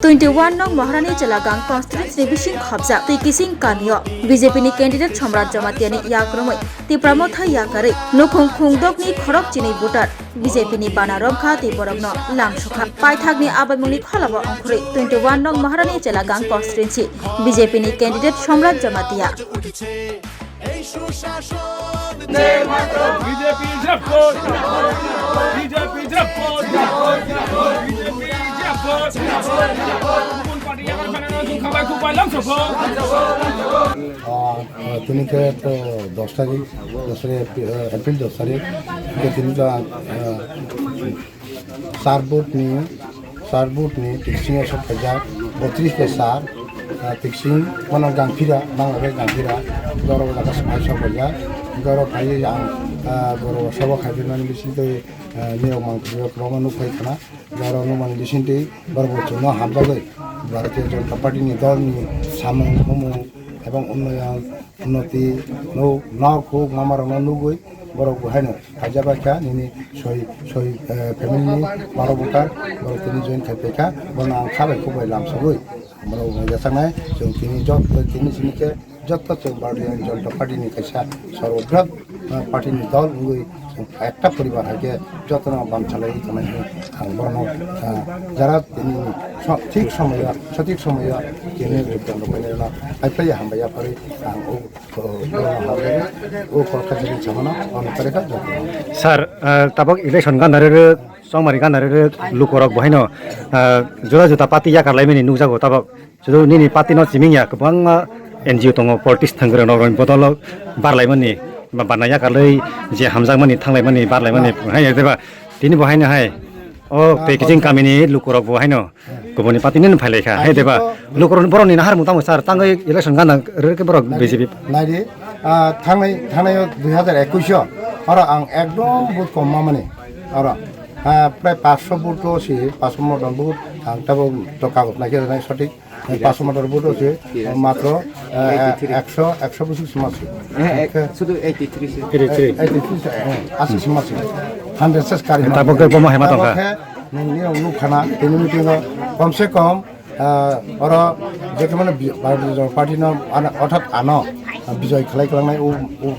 21 nong Maharani Jalagang constituency bising khapja tui kising kamio BJP ni candidate Somrat Jamatiani yakromoi ti pramotha yakare nukhung khungdok ni khorok chini voter BJP ni banarom kha ti borokno lamsukha paithak ni abamuni kholabo ongkhuri 21 nong Maharani Jalagang constituency BJP ni candidate Somrat Jamatia BJP Japot BJP Japot তিনি তো 10 তারিখ April 10 তারিখ তিনি সার বুট নিয়ে টিকসিং সব খাইজা 32 কে সার টিকসিং মানে গাংফিরা বাংলাদেশ গাংফিরা গরব লাগা সব খাইজা গরব খাই গরব সব খাইজা মানে বিশিষ্ট নিয়ম রমানু খাইখানা গরব মানে বিশিষ্ট গরব চুন হাবজাগৈ ভারতীয় জনতা পার্টিনি দলনি সামং হুমু এবং উন্নতি নৌ মামার নুগৈ বড় গুহাইনো হাজাবাখা নিনি সই ফ্যামিলিनि বারো ভোটার বড় তিনি জয়েন খাইफेखा বড় आं खाबायखौ लामसगै बড় जासांनाय जों তিনি सिनिके যত जों भारतीय जनता पार्टीनि खायसा सर्वबृहत पार्टीनि दल नुगै একটা পরিবার হাকে যত্ন বাম চালাই থানায় বড় যারা তিনি ঠিক সময় সঠিক সময় কেনে যোগদান করে না আইপ্লাই হামবাইয়া পরে ও কলকাতার জামানা অনেকটা যত্ন স্যার তাবক ইলেকশন গান্ধারের সংমারি গান্ধারের লুকরক বহাইনো জোড়া জোতা পাতি याकारलायमानि नुजागो ताबक जुदि निनि पातिनो जिमिंया गोबां एनजिअ दङ पलिटिक्स थांग्रो नरन बदल बारलायमानि बारनाय याकारलै जे हामजामानि थांलायमानि बारलायमानि हाय देबा दिनि बहायनो हाय ओ पेकेजिं कामिनि लुकरक बहायनो गुबुननि पातिनि फायलायखा हाय देबा लुकरन बरनि नाहार मुतामो सार तांगै इलेक्शन गान्धारेर बरक बिजेपि नायदि थांनाय 2021 आरो आं एकदम बहुत कम माने आरो प्राय 500 बुट আছে 500 মডার বুট তারপর তো কাগজ নাকি সঠিক 500 মডার বুট আছে মাত্র 100 সমাজ শুধু 80 সমাজ 100 শেষ কারি তারপর কম হেমা টাকা নি नु खाना তিনি মিটিং কম সে কম আর যে মানে ভারতীয় জনতা পার্টি ন অর্থাৎ আনো বিজয় খালাইখালাंनाय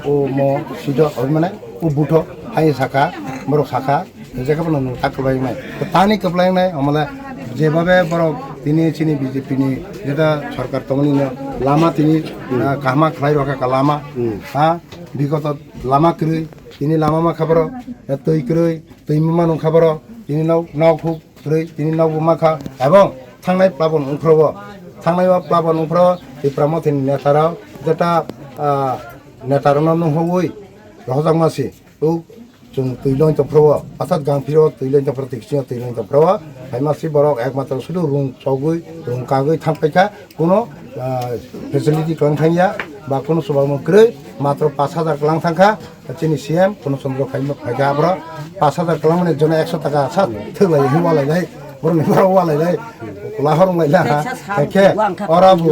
ও ম সিদ মানে ও বুটো হাই শাখা বড় শাখা যেখানে তাকলাইনাय তানি কপলাইনাय আমলা যেভাবে বড় তিনি চিনি বিজেপিনি যেটা সরকার তমনি লামা তিনি কামা খাই রাখা লামা হ্যাঁ বিগত লামা কই তিনি লামা মা খাবার তৈ কই তৈ মানো খাবার তিনি নাও খুব কই তিনি নাও মাখা এবং থাংনাই প্লাবন উনখ্রব থাংনাই প্লাবন উনখ্র এই প্রমথিন নেতারাও যেটা নেতারন নহই রহজাংমাসি ও जों तैलनि तफ्राव अर्थात गांफिराव तैलनि तफ्राव टिकसिङाव तैलनि तफ्राव हायमासि बरक एकमात्र शुद्ध रुं चौगै रुं कागै थांफायखा कोनो फेसिलिटी खालामथांया बा कोनो सभामुग्रै मात्र 5000 खालाम थांखा चिनि सीएम कोनो चंद्र फायखा ब्र 5000 खालामने जन 100 टाका सात थैलाय हिवालाय बरनि बराव वालाय लाहरं लायला एखे अराबु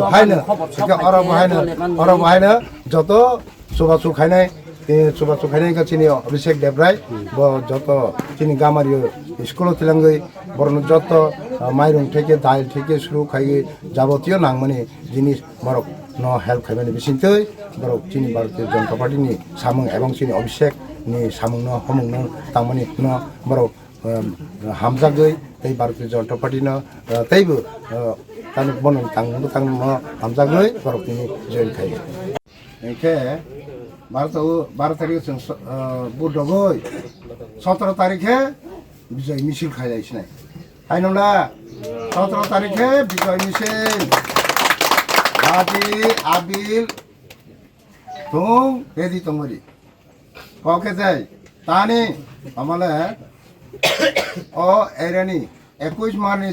हायनो जत सभासु खायनाय सुबह सुखाने का चीनी अभिषेक देवराय जो चीनी गामारी स्कूल तिलंगई बरन जो माइरं ठेके दाल ठेके शुरू खाई जाबतीय नांगमनि जिनिस बरक न हेल्प खाइमानि बिसिंतै बरक चीनी भारतीय जनता पार्टी नि सामंग एवं चीनी अभिषेक नि सामंग न हमंग न तांगमनि न बरक हामजागै तै भारतीय जनता पार्टी न तैबो तानि बन तांग हामजागै बरक नि जइन खाइ एखे 12 तारिख बुध गई 17 तारिखे विजय मिছিল खाइलायसिनाय हायनंला 17 तारिखे विजय मिছিল बाजी आबिल तुम रेडी तंगरी ओके जाय तानी हमले ओ एरियानि 21 मार्चनि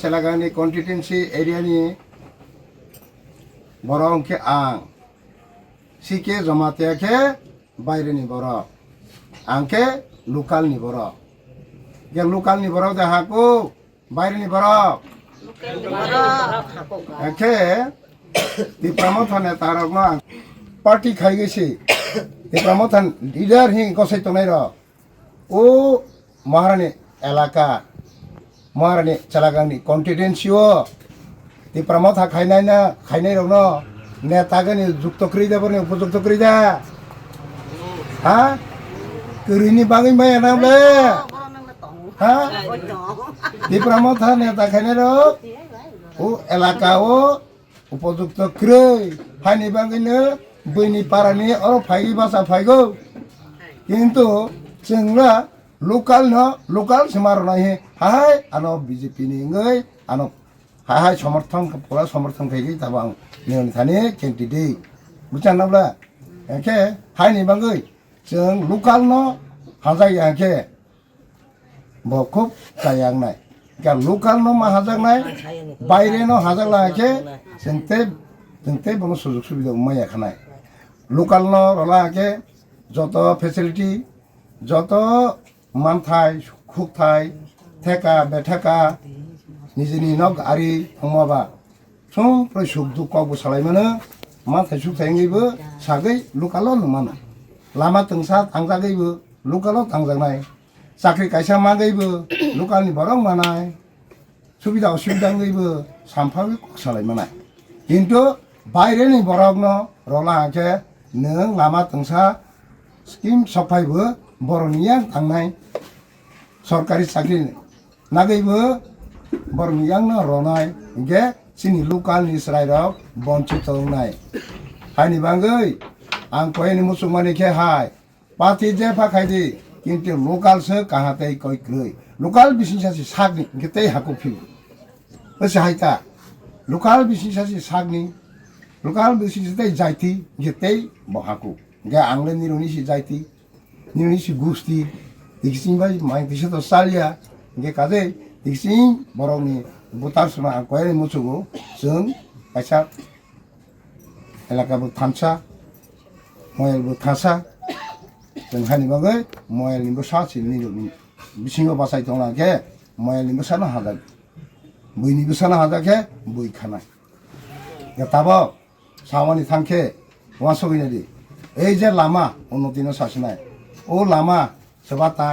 चेलागांनि कन्स्टिट्युएन्सि एरियानि बरंके आं सिके जमाते के बाहर नि बर आंके लोकल नि बर ये लोकल नि बर देखा को बाहर नि बर एके ती प्रमथन तारक पार्टी खाइ गइसे ती प्रमथन लीडर हि कसै त नै र ओ महारानी एलाका महारानी चलागांनि कन्फिडेन्सियो ती प्रमोद हा खायनाय रौनो नेतागनि जुक्त करिदा बरनि उपयुक्त करिदा हा करिनि बागै माया नामले हा ती प्रमोद हा नेता खायनाय रो ও এলাকাও উপযুক্ত ক্রয় ফাইনি বাঙ্গিনো বইনি পারানি আরো ফাইগি বাসা ফাইগো কিন্তু जोंना লোকাল সমারনাই হাই আনো বিজেপি নি ngৈ আনো হাই সমর্থন পুরা সমর্থন খাইগি তাবাং নিয়ন थाने कैंडिडेट বুঝান নাবলা একে হাইনি বাঙ্গৈ जों লোকাল ন হাজাই একে বখুব জায়াংনাই लोकल न मा हाजागनाय बायरे न हाजागलाके जोंते बनो सुजुग सुबिदा माया खानाय लोकल न रलाके जत फेसिलिटी जत मानथाय खुखथाय थेका बेथेका निजेनि न गारि फंमाबा संफ्राय सुख दुखआवबो सालायमानो मानथाय सुखथायनिबो सागै लोकल न माना लामा तंसा थांजागैबो लोकल थांजागनाय साख्रि कायसा मागैबो लोकालनि बरं मानाय सुबिदा असुबिदागैबो सामफावै सालायमानाय किन्तु बायरेनि बरंनो रलाके नों लामा तंसा स्किम सफायबो बरनिया थांनाय सरकारि साख्रि नागैबो बरनियानो रनाय गे सिनि लोकालनि स्रायराव बन्चित होनाय हायनि बांगै आं कोयनि मुसुमानिखे हाय पार्टी जे फाखायदि কিন্তু লোকাল সে কাহাতে কই ক্রই লোকাল বিশিসাসি সাগনি গেতেই হাকু ফিউ ওসে হাইতা লোকাল বিশিসাসি সাগনি লোকাল বিশিসাতে যাইতি গেতেই বহাকু গে আংলে নিরুনিসি যাইতি নিরুনিসি গুস্তি দিকসিং বাই মাই দিছে তো সালিয়া গে কাজে দিকসিং বরংনি বুতার সুনা কয়রে মুচুগো जों কাইসা এলাকাবো থানসা ময়েলবো থাসা जों हानि बागै मयलनिबो सासिनि बिसिङाव बासाय दंलाके मयलनिबो सानो हाजाक बयनिबो सानो हाजाके बय खानाय ताबो सावानि थांखे वासगैनादि এই যে লামা উন্নতিनो सासिनाय ओ लामा सबाता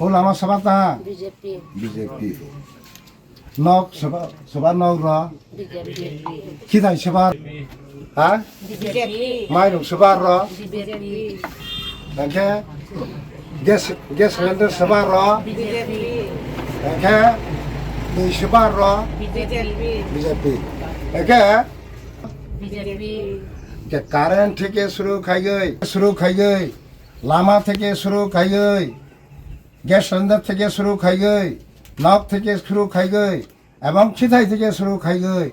ओ लामा सबाता बीजेपी नक सबा नक र खिदाय सबा हा माइरं सबा र ओके गेस सिलिन्डर सबा र ओके दै सबा र बीजेपी ओके के কারেন্ট থেকে শুরু খাইগৈ লামা থেকে শুরু খাইগৈ গ্যাস সিলিন্ডার থেকে শুরু খাইগৈ নখ থেকে শুরু খাইগৈ এবং খিথাই থেকে শুরু খাইগৈ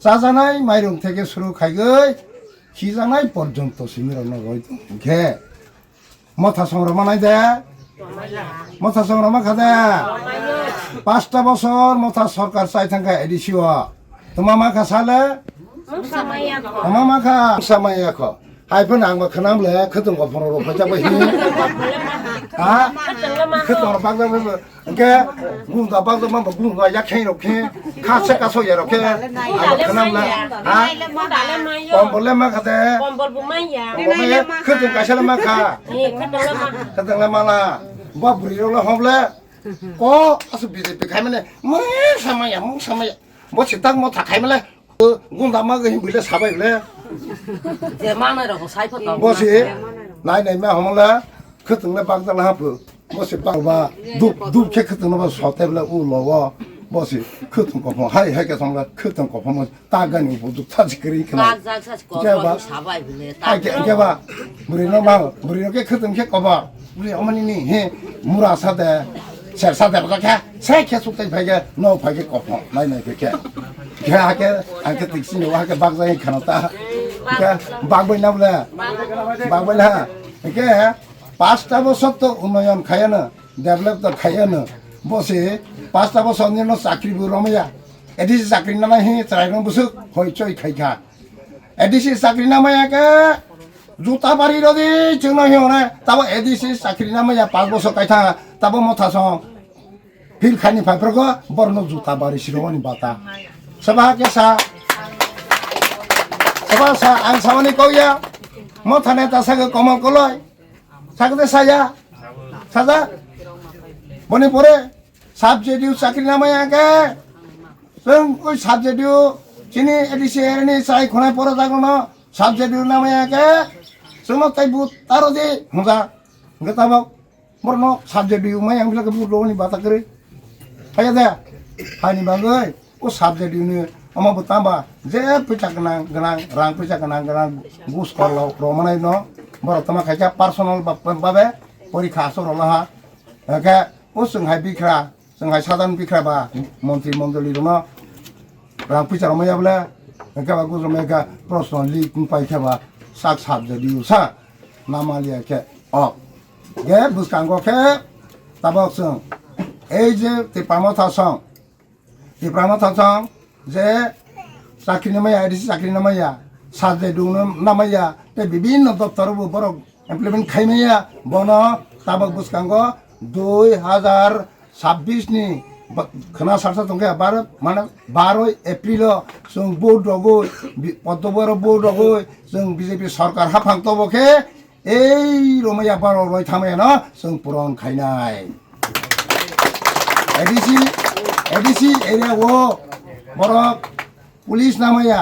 চাজানাই মাইরং থেকে শুরু খাইগৈ খিজানাই পর্যন্ত সিমিরন রইতো ঘে মথা সংগ্রাম নাই দে মথা সংগ্রাম খাদে 5টা বছর মথা সরকার চাই থাকা এডিসিও তোমা মা খাসালে মাখা সামাইয়া খ হাইফোন আংবা খানামলে খতম গফন র ফাজাবা হি হা খতম বাগদা কে গুন্দা বাগদা मा गुंगा याखै रखे खासे कासो या रखे खानामला हा कम्बले मा खाते कम्बल बुमाया खतम कासले मा खा खतम ला माला बा बुरि रो हमले क असु बीजेपी खाइ माने म सामाया म सिताक म थाखाइ माले गुंदा मा गहि बिले साबायले जे माने रखो साइफत बसे नाय मा हमला खतंले बागदला हापो बसे बाबा दुब खे खतंले बा सतेबला उ लवा बसे खतंग कफं हाय के संगा खतंग कफं तागानि बुदु थाजिकरि खना जाबा साबाय बिले ताके बा बुरि के खतंग के कबा बुरि अमनि नि हे मुरा सादे सेरसा दे बका से के सुतै फागे न फागे कफं नाय के के आके तिक्सिनो आके बागजाय खानाता के बागबै नाबले बागबैला के 5টা বছর তো উন্নয়ন খায়ানো ডেভেলপ তো খায়ানো বসে 5টা বছর নিনো চাকরি বুরমায়া এডিসি চাকরি না হি চাইনো বসু হইচই খাইখা এডিসি চাকরি নামায়া কে জুতা বাড়ি রদি চিনো হিওনে তাবো এডিসি চাকরি নামায়া 5 বছর কাইথা তাবো মথাসং ফিল খানি ফাইফরগো বর্ণ জুতা বাড়ি শিরোনি বাতা सभा के सा आं सामानि कौया म थाने तासागो कमल कलय सागदे साया साजा बनि परे সাবজেক্টিভ চাকরি নামায়াকে जों ওই সাবজেক্টিভ চিনি এডিসিয়ারনি চাই খনায় পড়া যাগন সাবজেক্টিভ নামায়াকে जोंनो তাইবু তারো যে হুঁজা গেতাবাক বর্ণ সাবজেক্টিভ মায়াং বিলাকে বুলনি বাতা করে ফায়া দে ফানি বাঙ্গৈ ও সাবজেক্টিভনি আমাबो तांबा जे फैसा गोनां रां फैसा गोनां घुस करलाव रमानाय न बर तमा खायसा पार्सोनेल बाबे परीक्षा सरलाहा एके ओ जोंहाय बिख्रा जोंहाय साधारन बिख्रा बा मन्त्रि मण्डली दङ रां फैसा रमायाब्ला एके बा गुजमेका प्रश्न लिक पाइखाबा साक साबजेक्टिव सा नामालिया के अ गे बुसकांगो के ताबक जों এই যে টিপ্রামথাসং যে চাকরি নামাইয়া এডিসি চাকরি নামাইয়া সাজে দুন নামাইয়া তে বিভিন্ন দপ্তরবো বড় এমপ্লয়মেন্ট খাইমাইয়া বন তাবক বুসকাঙ্গ 2026 नि खोना सारसा दंगे बार माने 12 एप्रिल जों बोर्ड रगो पद्मबर बोर्ड रगो जों बीजेपी सरकार हाफां तबके এই রমাইয়া বারো রয় থামায় না जों পুরন খাইনাই एडिसि एरिया वो बरक पुलिस नामाया